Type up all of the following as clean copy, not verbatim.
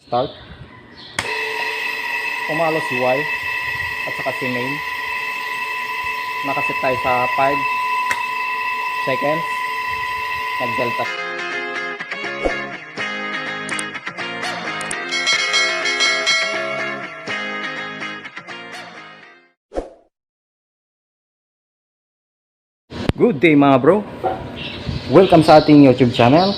Start. Pumalo si Y at saka si main. Nakaset tayo sa 5 seconds. Nag-delta. Good day mga bro. Welcome sa ating YouTube channel.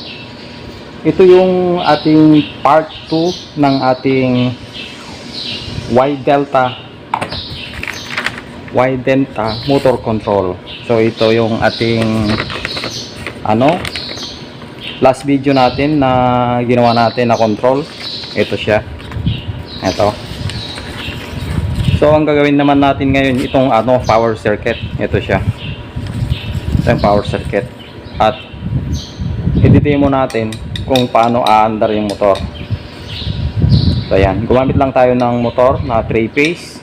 Ito yung ating part 2 ng ating Y Delta motor control. So ito yung ating last video natin na ginawa natin na control. Ito siya. Ito. So ang gagawin naman natin ngayon itong power circuit. Ito siya. Ito yung power circuit. At i-demo natin kung paano aandar yung motor. So ayan, gumamit lang tayo ng motor na 3-phase.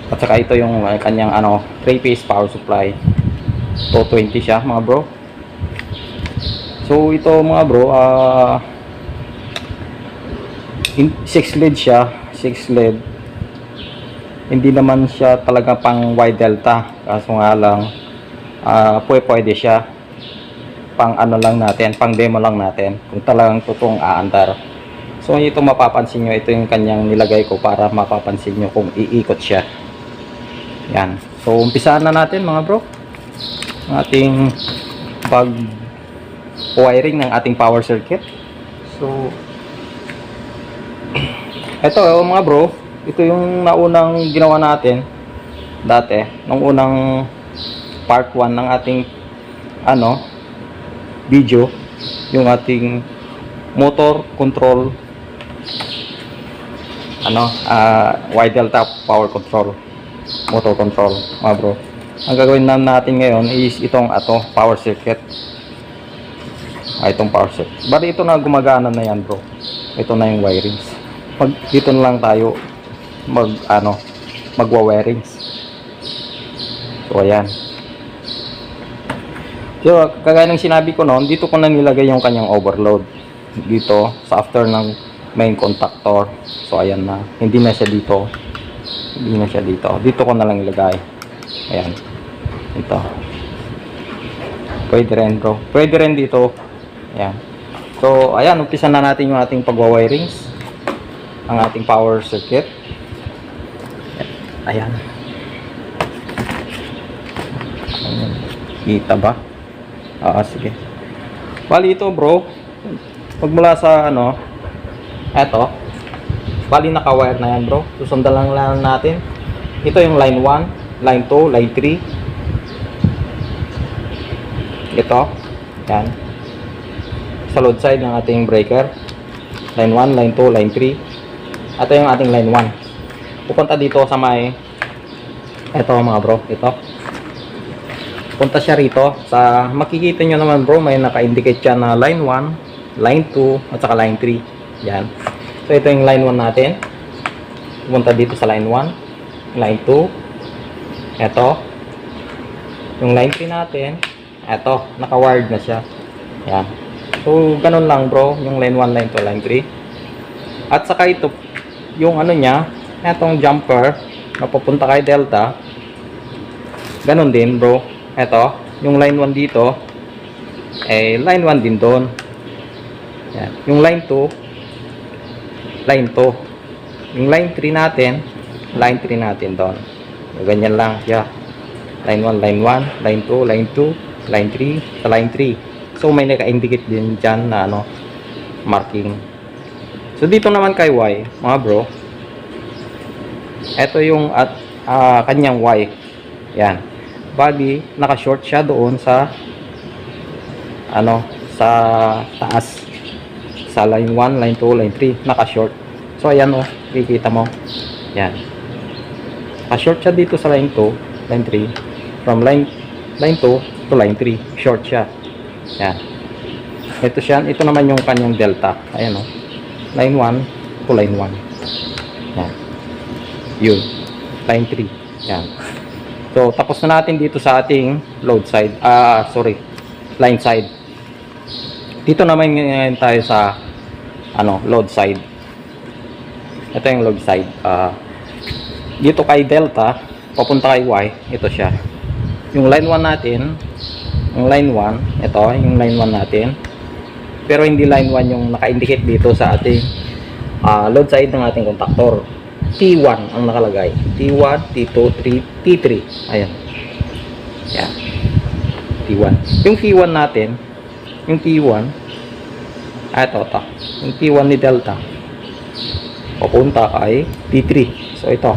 At saka ito yung kanyang 3-phase power supply. 220 siya mga bro. So ito mga bro, 6 lead siya, 6 lead. Hindi naman siya talaga pang Y Delta, kaso nga lang pwede siya pang lang natin, pang demo lang natin kung talagang totoong aandar. So ito mapapansin nyo, ito yung kanyang nilagay ko para mapapansin nyo kung iikot siya. Yan. So umpisaan na natin mga bro ang ating pag wiring ng ating power circuit. So ito mga bro, ito yung naunang ginawa natin dati, nung unang part 1 ng ating video, yung ating motor control Y Delta power control, motor control mga bro. Ang gagawin natin ngayon is itong power circuit. Itong power circuit, bali ito na gumagana na yan bro. Ito na yung wirings. Dito na lang tayo magwa-wirings. So ayan. So, kagaya ng sinabi ko noon, dito ko na nilagay yung kanyang overload. Dito, sa after ng main contactor. So, ayan na. Hindi na siya dito. Hindi na siya dito. Dito ko na lang ilagay. Ayan. Ito. Pwede rin bro. Pwede rin dito. Ayan. So, ayan. Umpisa na natin yung ating pagwa-wirings. Ang ating power circuit. Ayan. Ayan. Kita ba? Sige. Bali ito bro, pagmula sa eto, bali naka-wire na yan bro. Susundan lang natin. Ito yung line 1, line 2, line 3. Ito, yan. Sa load side ng ating breaker. Line 1, line 2, line 3. Ito yung ating line 1. Pupunta dito sa may, eto mga bro, ito. Punta siya rito sa, makikita nyo naman bro, may naka-indicate siya na line 1, line 2 at saka line 3. Yan. So ito yung line 1 natin. Punta dito sa line 1, line 2. Ito yung line 3 natin. Ito, naka-wired na siya. Yan. So ganun lang bro, yung line 1, line 2, line 3. At saka ito yung niya, etong jumper na pupunta kay Delta. Ganun din bro. Ito, yung line 1 dito, line 1 din doon. Yan. Yung line 2, line 2. Yung line 3 natin, line 3 natin doon. So, ganyan lang siya. Line 1, line 1, line 2, line 2, line 3, sa line 3. So, may naka-indicate din dyan na marking. So, dito naman kay Y, mga bro, ito yung kanyang Y. Yan. Bali, naka-short siya doon sa sa taas, sa line 1, line 2, line 3, naka-short. So ayan kikita mo. Yan. Naka-short siya dito sa line 2, line 3, from line 2 to line 3, short siya. Yan. Ito siya, ito naman yung kanyang delta. Ayan line 1 to line 1. Yan. Yun. Line 3. Yan. So, tapos na natin dito sa ating load side. Line side. Dito naman ngayon tayo sa load side. Ito yung load side. Dito kay delta papunta kay Y, ito siya. Yung line 1 natin, yung line 1, ito yung line 1 natin. Pero hindi line 1 yung naka-indicate dito sa ating load side ng ating contactor. T1 ang nakalagay. T1, T2, T3. Ayan. Yan. T1. Yung T1 natin, yung T1, ito. Yung T1 ni delta, papunta kay T3. So, ito.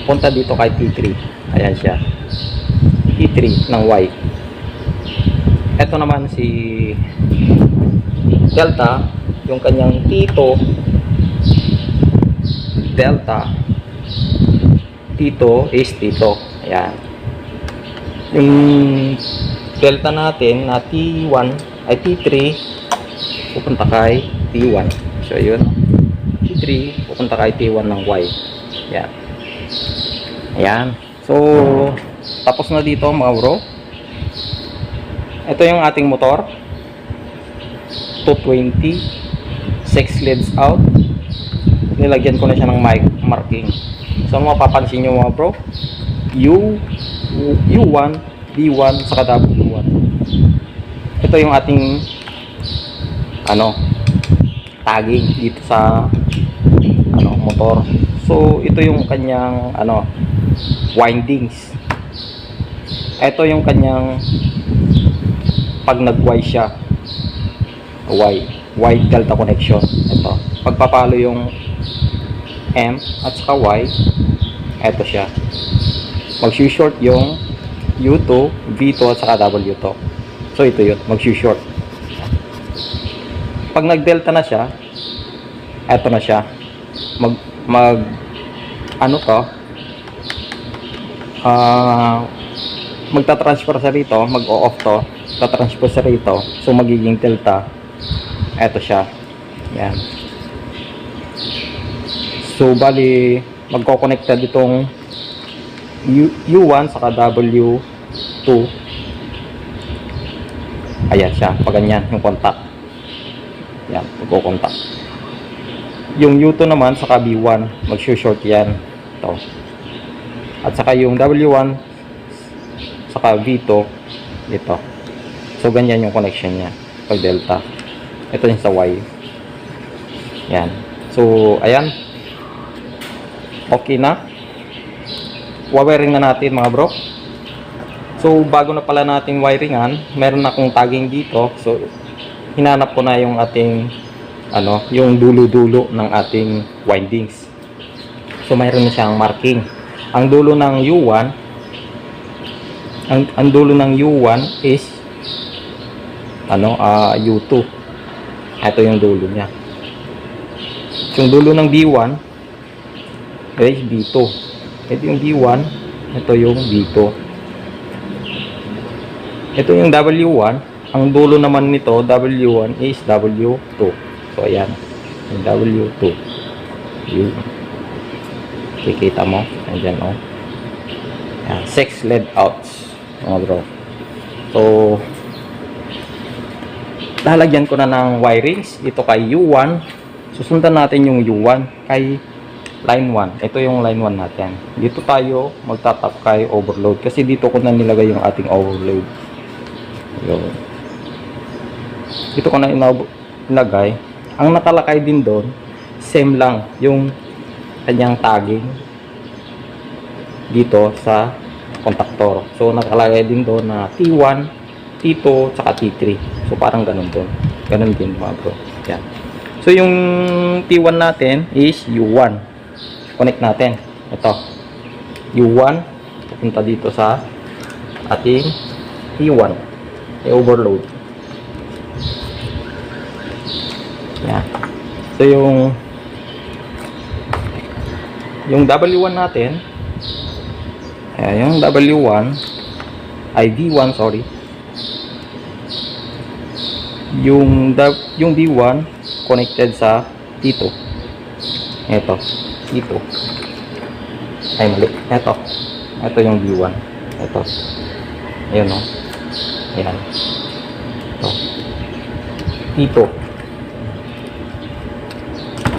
Punta dito kay T3. Ayan siya. T3 ng Y. Ito naman si delta, yung kanyang T2 delta, T2 is T2. Ayan. Yung delta natin na T1 ay T3 pupunta kay T1. So, yun. T3 pupunta kay T1 ng Y. Ayan. Ayan. So, tapos na dito mga bro. Ito yung ating motor. 220. 6 leads out. Nilagyan ko na siya ng marking. So, mapapansin nyo mga bro. U1, D1, saka W1. Ito yung ating tagging dito sa motor. So, ito yung kanyang windings. Ito yung kanyang pag nag-Y siya. Y delta connection. Ito. Pagpapalo yung M at saka Y, ito siya. Mag-short yung U2, V2 at saka W2. So, ito yun. Mag-short. Pag nag-delta na siya, ito na siya. Magta-transfer sa rito, mag-o-off to, ta-transfer sa rito, so magiging delta. Ito siya. Yan. So, bali, magko-connected itong U1 saka W2. Ayan siya, pag ganyan, yung contact. Yan, magko-contact. Yung U2 naman saka B1, mag-short yan. Ito. At saka yung W1 saka V2 ito. So, ganyan yung connection niya pag delta. Ito yung sa Y. Yan. So, ayan. Okay na. Wiring na natin mga bro. So, bago na pala natin wiringan, meron akong tagging dito. So, hinanap ko na yung ating yung dulo-dulo ng ating windings. So, mayroon na siyang marking. Ang dulo ng U1, ang dulo ng U1 is U2. Ito yung dulo niya. Yung dulo ng B1 is B2. Ito yung B1, ito yung B2. Ito yung W1, ang dulo naman nito W1 is W2. So ayan, yung W2. Yun. Kikita mo, ayan o. 6 lead outs mga bro. So, lalagyan ko na ng wirings ito kay U1. Susundan natin yung U1 kay line 1. Ito yung line 1 natin. Dito tayo magtatap kay overload kasi dito ko na nilagay yung ating overload. Yun. Dito ko na inilagay. Ang nakalakay din doon, same lang yung kanyang tagging dito sa contactor. So, nakalagay din doon na T1, T2, tsaka T3. So, parang ganun doon. Ganun din mga bro. Yan. So, yung T1 natin is U1. Connect natin. Ito. U1. Pupunta dito sa ating T1. I-overload. Yan. So, yung W1 natin, yung W1 ay V1, sorry. Yung V1 connected sa T2. Ito, T2. Ay, mali. Ito yung V1. Ito. Ayun, no? Ayan. Ito. T2.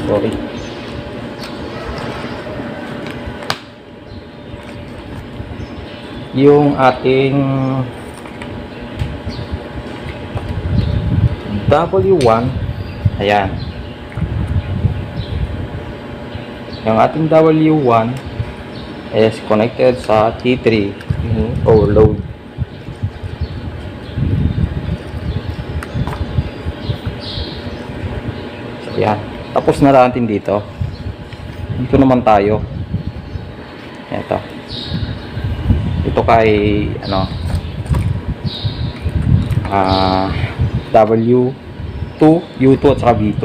Sorry. Yung ating W1, ayan. Yung ating W1 is connected sa T3 overload. So, ayan. Tapos na natin dito. Dito naman tayo. Ito. Ito kay ano W2, U2 at saka V2.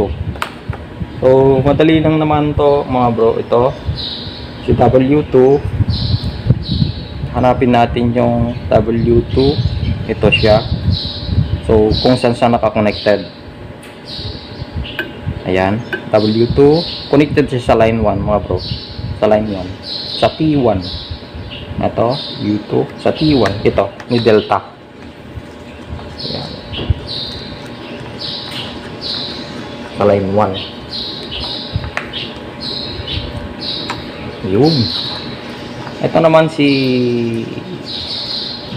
So madali lang naman to mga bro. Ito si W2, hanapin natin yung W2. Ito siya. So kung saan siya naka-connected. Ayan, W2 connected siya sa line 1 mga bro. Sa line 1 sa T1. Ito U2 sa T1. Ito ni delta. Ayan. Sa line 1. Yun. Ito naman si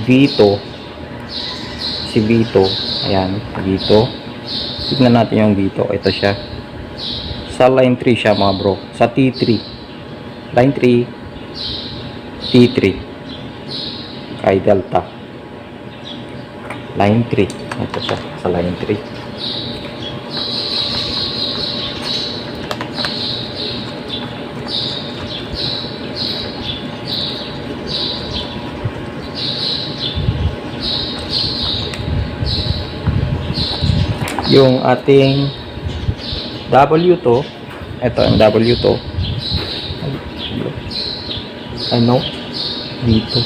V2. Si V2. Ayan, V2. Tignan natin yung V2. Ito siya. Sa line 3 siya mga bro. Sa T3. Line 3. T3. Kay delta. Line 3. Ito siya. Sa line 3. Yung ating W2, ito ang W2. Ano? Dito.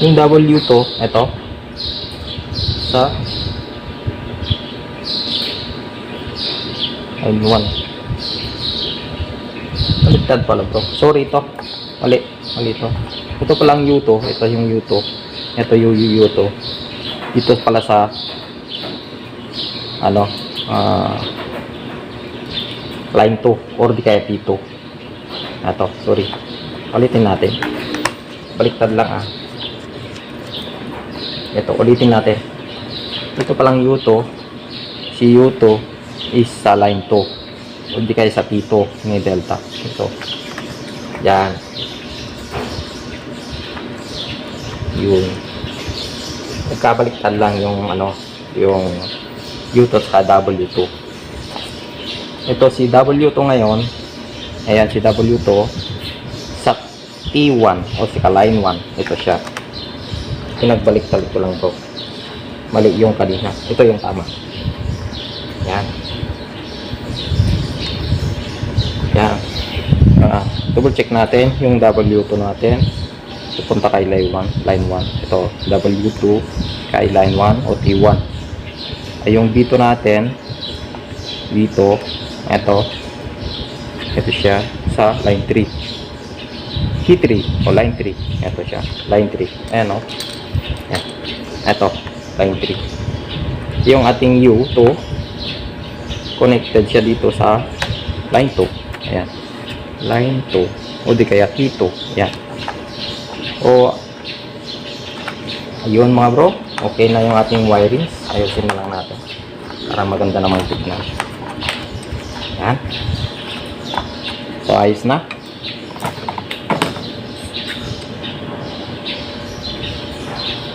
Yung W2, ito. Sa line 1. Baliktad pala bro. Sorry ito. Mali ito. Ito palang U2. Ito yung U2. Ito yung U2. Dito pala sa ano line 2 or di kaya T2. Ito, sorry. Ulitin natin. Baliktad lang Ito, ulitin natin. Ito palang U2. Si U2 is sa line 2 o di kaya sa T2 ni delta. Ito. Yan. Yun. Nagkabaliktad lang yung ano, yung U2 sa W2. Ito si W2 ngayon. Ayan si W2 sa T1 o sa line 1. Ito siya. Pinagbaliktad ko lang to. Mali yung kanina. Ito yung tama. Yan. Yan. Double check natin yung W2 natin. Pupunta kay line 1. Ito W2 kay line 1 o T1. Ay yung B2 natin. B2. Ito siya sa line 3. T3 o line 3. Ito siya. Line 3. Ayan o. Ayan. Ito. Line 3. Yung ating U2 connected siya dito sa line 2. Ayan. Line 2 o di kaya T2. Ayan. O ayun mga bro, okay na yung ating wirings. Ayusin na lang natin para maganda naman tignan. Yan. So ayos na.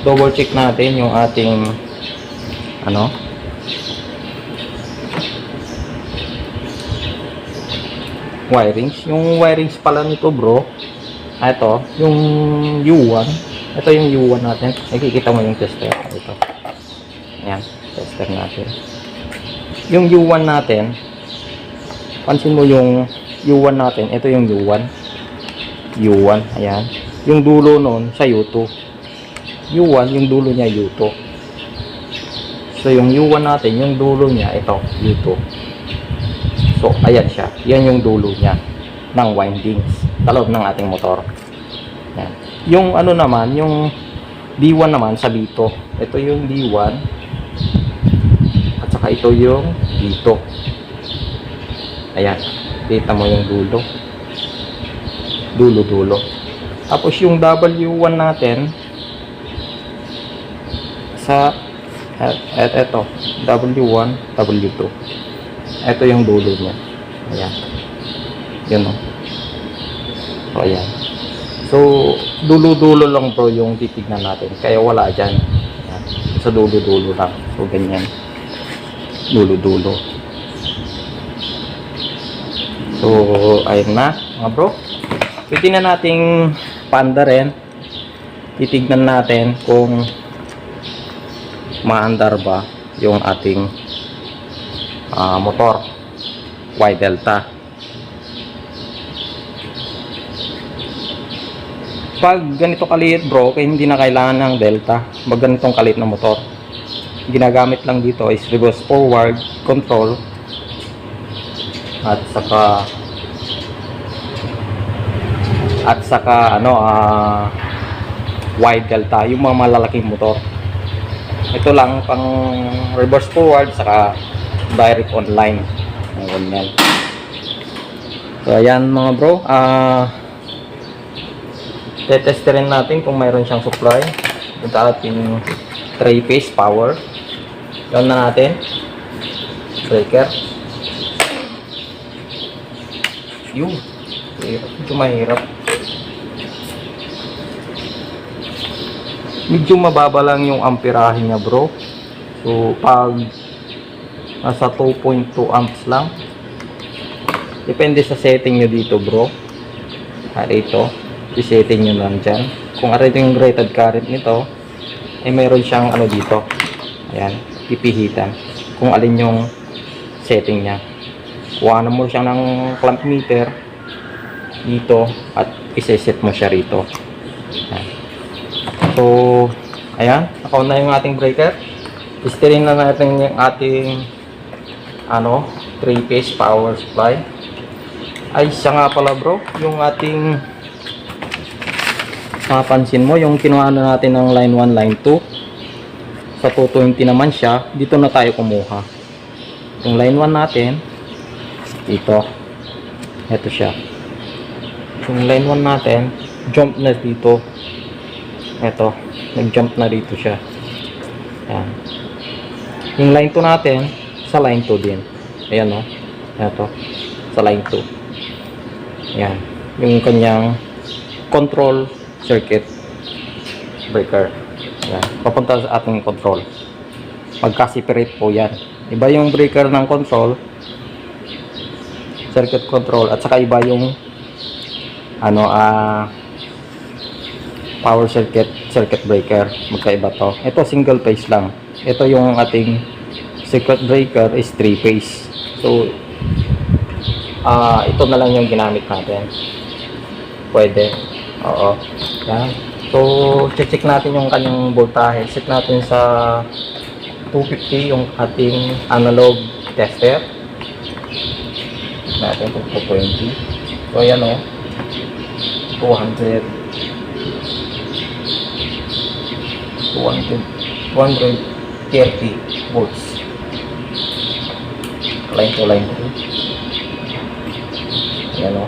Double check natin yung ating ano wirings. Yung wirings pala nito bro, ito, yung U1. Ito yung U1 natin. Nakikita mo yung tester. Ito. Ayan, tester natin. Yung U1 natin, pansin mo yung U1 natin. Ito yung U1. U1, ayan. Yung dulo nun sa U2. U1, yung dulo niya U2. So, yung U1 natin, yung dulo niya, ito, U2. So, ayan siya. Yan yung dulo niya ng windings sa loob ng ating motor. Yan. Yung ano naman, yung D1 naman sa dito. Ito yung D1 at Saka ito yung dito. Ayan. Kita mo yung dulo. Dulo. Tapos yung W1 natin sa eto W1, W2. Ito yung dulo niya. Ayan. Yun o. So, ayan. So, dulo-dulo lang bro yung titignan natin. Kaya wala dyan. Ayan. Sa dulo-dulo lang. So, ganyan. Dulo-dulo. So, ayun na mga bro. Pwede na nating paanda rin. Titignan natin kung maandar ba yung ating motor Y Delta. Pag ganito kaliit bro, kaya hindi na kailangan ng Delta. Pag ganitong kaliit na motor, ginagamit lang dito is reverse forward control at saka Y Delta, yung mga malalaking motor. Ito lang pang reverse forward saka direct online. Ganyan. So ayan mga bro, tetesterin natin kung mayroon siyang supply sa ating 3-phase power. Down na natin breaker. Yung medyo mahirap, medyo mababa lang yung amperahe niya bro. So pag nasa 2.2 amps lang, depende sa setting nyo dito bro. Ito i-setting nyo lang dyan. Kung ito yung rated current nito, ay mayroon siyang dito. Ayan, pipihitan kung alin yung setting nya. Kuhanan mo siya ng clamp meter dito at iseset mo siya rito. Ayan. So ayan, naka-on na yung ating breaker. Testerin na natin yung ating 3-phase power supply. Ay siya nga pala bro, yung ating mapansin mo yung kinuha na natin ng line 1, line 2 sa 220 naman siya. Dito na tayo kumuha. Yung line 1 natin dito, ito siya. Yung line 1 natin jump na dito, ito nag-jump na dito siya. Ayan. Yung line 2 natin sa line 2 din. Ayan o, ito sa line 2. Ayan, yung kanyang control circuit breaker. Ayan, papunta sa ating control. Magka-separate po yan. Iba yung breaker ng control, circuit control, at saka iba yung power circuit breaker. Magkaiba to. Ito single phase lang. Ito yung ating circuit breaker is 3 phase. So ito na lang yung ginamit natin. Pwede. Oo. Yan. So check natin yung kanyang voltahe. Set natin sa 250 yung ating analog tester. Natin kung 220. So ayan o, 230 volts. Line to line 2. Ayan o,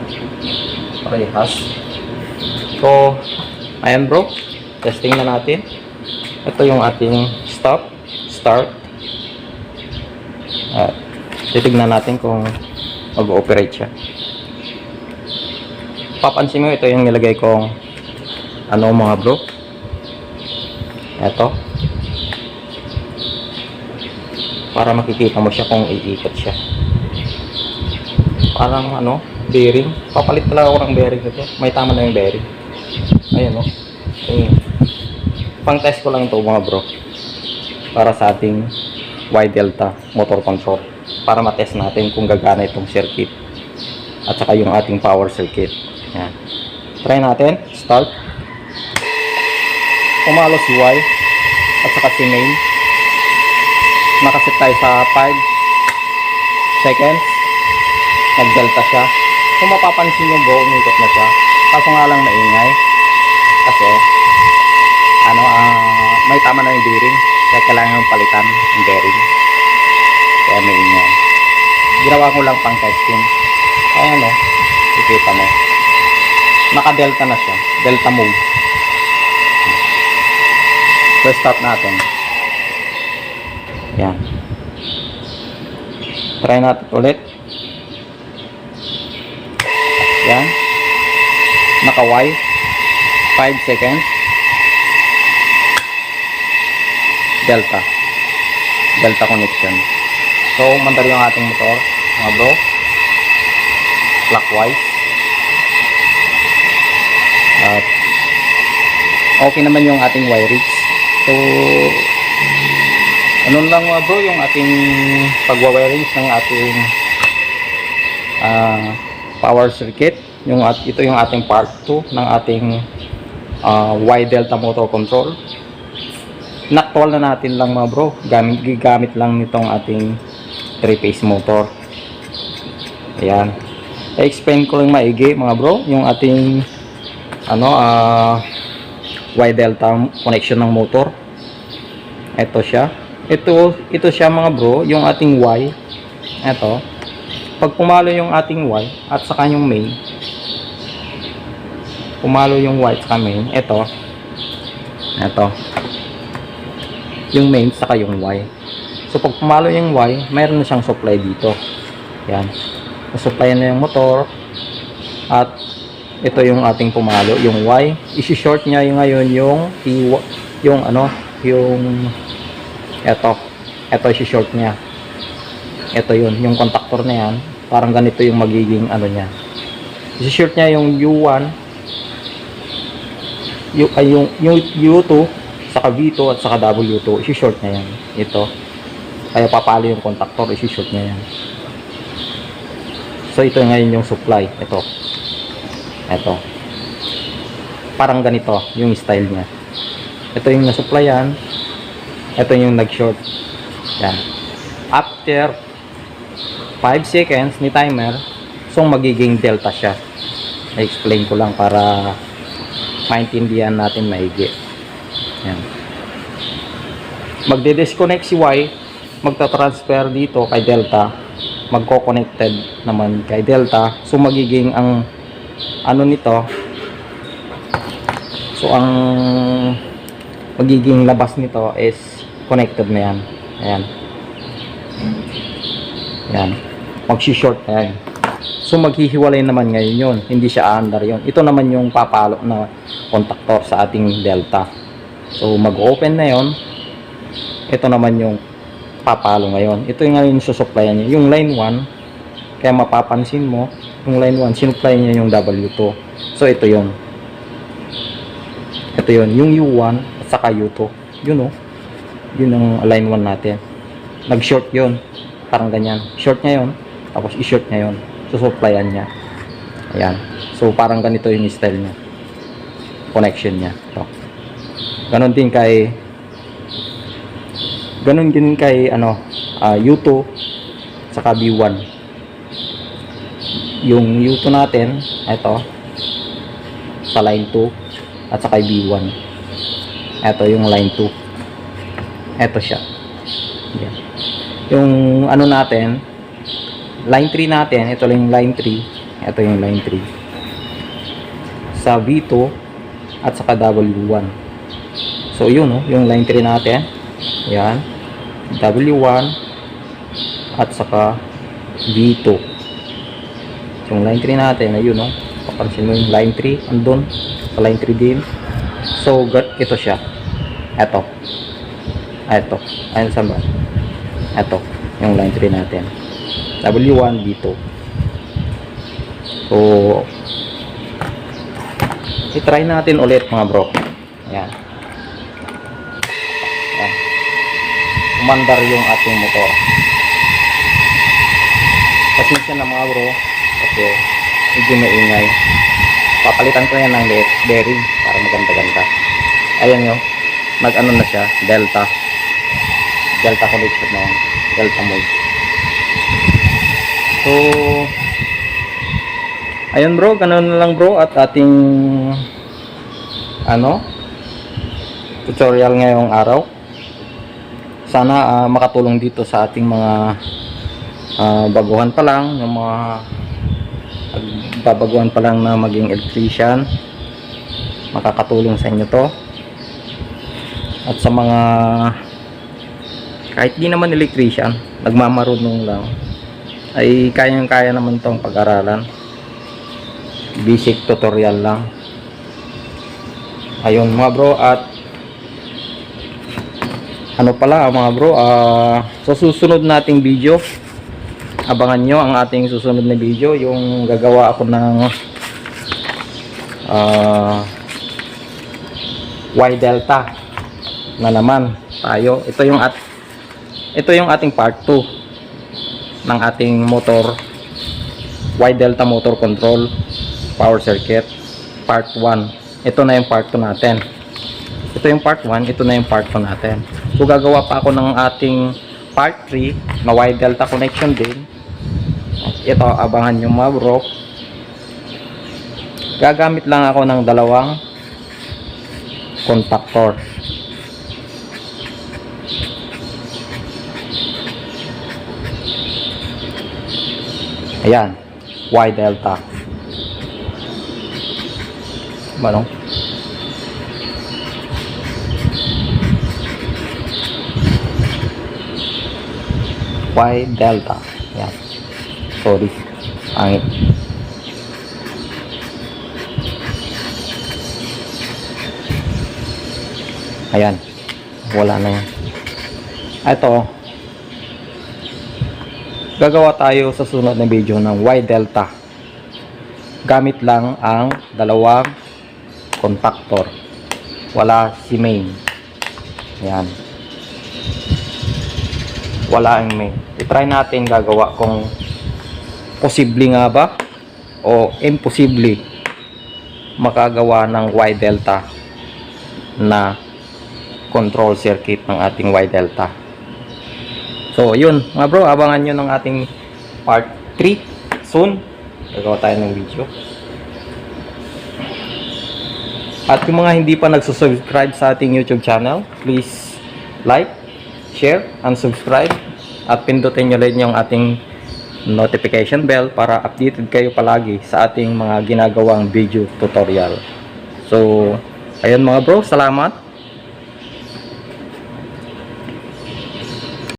parehas. So ayan bro, testing na natin. Ito yung ating start. At titignan natin kung mag-ooperate siya. Papansin mo, ito yung nilagay kong mga bro. Ito, para makikita mo siya kung iikot siya. Parang bearing. Papalit talaga ako ng bearing nito. May tama na yung bearing. Ayan o. Pang test ko lang ito mga bro, para sa ating Y Delta motor control, para matest natin kung gagana itong circuit at saka yung ating power circuit. Yan. Try natin. Start. Pumalo si Y at saka si main. Nakaset tayo sa 5 seconds. Nag delta siya. Kung mapapansin nyo bro, umikot na siya. Kaso nga lang maingay kasi may tama na yung bearing, kaya kailangan palitan yung bearing. kaya may ingay. Ginawa ko lang pang testing. Ayan o, ikita mo. Naka-delta na siya, delta mode. So stop natin. Yan. Try natin ulit. Yan. Naka-Y. 5 seconds. Delta. Delta connection. So, mandar yung ating motor, mga bro. Clockwise. At okay naman yung ating wiring. So, ano lang mga bro, yung ating pagwa-wiring ng ating power circuit. Ito yung ating part 2 ng ating Y delta motor control. Naktual na natin lang mga bro, gamit lang nitong ating 3-phase motor. Ayan, i-explain ko lang maigi mga bro yung ating Y delta connection ng motor. Ito siya, ito siya mga bro, yung ating Y. Ito, pag pumalo yung ating Y at saka yung main, pumalo yung Y at saka main, ito yung main saka yung Y. So pag pumalo yung Y, mayroon na siyang supply dito. Yan, supply na yung motor. At ito yung ating pumalo, yung Y. I-short niya yung ngayon ito i-short niya. Ito yun, yung contactor na yan. Parang ganito yung magiging niya. I-short niya yung U1, yung U2 saka V2 at saka W2, i-short niya yan. Ito, kaya papalo yung contactor, i-short niya yan. So ito ngayon yung supply. Ito parang ganito yung style niya. Ito yung na-supplyan, ito yung nag-short. Yan, after 5 seconds ni timer, so magiging delta siya. I-explain ko lang para maintindihan natin maigi. Yan. Magde-disconnect si Y, magta-transfer dito kay delta, magko-connected naman kay delta. So magiging ang nito, so ang magiging labas nito is connected na yan. Ayan. Yan, magsi-short na yan. So maghihiwalay naman ngayon yun, hindi siya under yun. Ito naman yung papalo na contactor sa ating delta. So mag-open na yon. Ito naman yung papalo ngayon. Ito yung ngayon susupplyan niya, yung line 1. Kaya mapapansin mo, yung line 1 sinupply niya yung W2. So ito yun, yung U1 at saka U2. Yun yun ang line 1 natin. Nag-short yun, parang ganyan. Short niya yun, tapos i-short niya yun, susupplyan niya. Ayan, so parang ganito yung style niya, connection niya. Ito. Ganon din kay U2 saka B1. Yung U2 natin, ito sa line 2 at saka B1. Ito yung line 2. Ito siya. Yan. Yung natin, line 3 natin, ito lang yung line 3. Ito yung line 3 sa V2 at saka W1. So yun yung line 3 natin. Yan, W1 at saka V2. Yung line 3 natin, ayun papansin mo yung line 3 andun sa line 3 din. So ito siya, ito ayun sa ba, ito yung line 3 natin, W1 V2. So i-try natin ulit mga bro. Ayan, umandar yung ating motor. Pasensya na mga bro kasi medyo maingay. Papalitan ko yan ng bearing para maganda-ganda. Ayan yun, na siya, delta connection na yan, delta mode. So ayun bro, ganun na lang bro at ating tutorial ngayong araw. Sana makatulong dito sa ating mga baguhan pa lang, yung mga babaguhan pa lang na maging electrician, makakatulong sa inyo to. At sa mga kahit di naman electrician, nagmamarunong lang, ay kayang-kaya naman tong pag-aralan. Basic tutorial lang. Ayun mga bro, at ano pala mga bro, sa susunod nating video, abangan nyo ang ating susunod na video, yung gagawa ako ng Y delta na naman tayo. Ito yung ating part 2 ng ating motor, Y delta motor control power circuit part 1. Ito na yung part 2 natin. Ito yung part 1, ito na yung part 2 natin. So gagawa pa ako ng ating part 3 na Y delta connection din. Ito, abangan nyo mga bro. Gagamit lang ako ng dalawang contactor. Ayan, Y delta. Manong? Y delta. Ayan. Sorry. Angit. Ayan. Wala na yan. Ito. Gagawa tayo sa sunod na video ng Y delta. Gamit lang ang dalawang contactor. Wala si main. Ayan. Wala ang main. I-try natin gagawa kung posible nga ba o imposible makagawa ng Y delta na control circuit ng ating Y delta. So yun mga bro, abangan nyo ng ating part 3 soon. Gagawa tayo ng video. At yung mga hindi pa nagsusubscribe sa ating YouTube channel, please like, share, and subscribe. At pindutin nyo rin yung ating notification bell para updated kayo palagi sa ating mga ginagawang video tutorial. So ayun mga bro, salamat.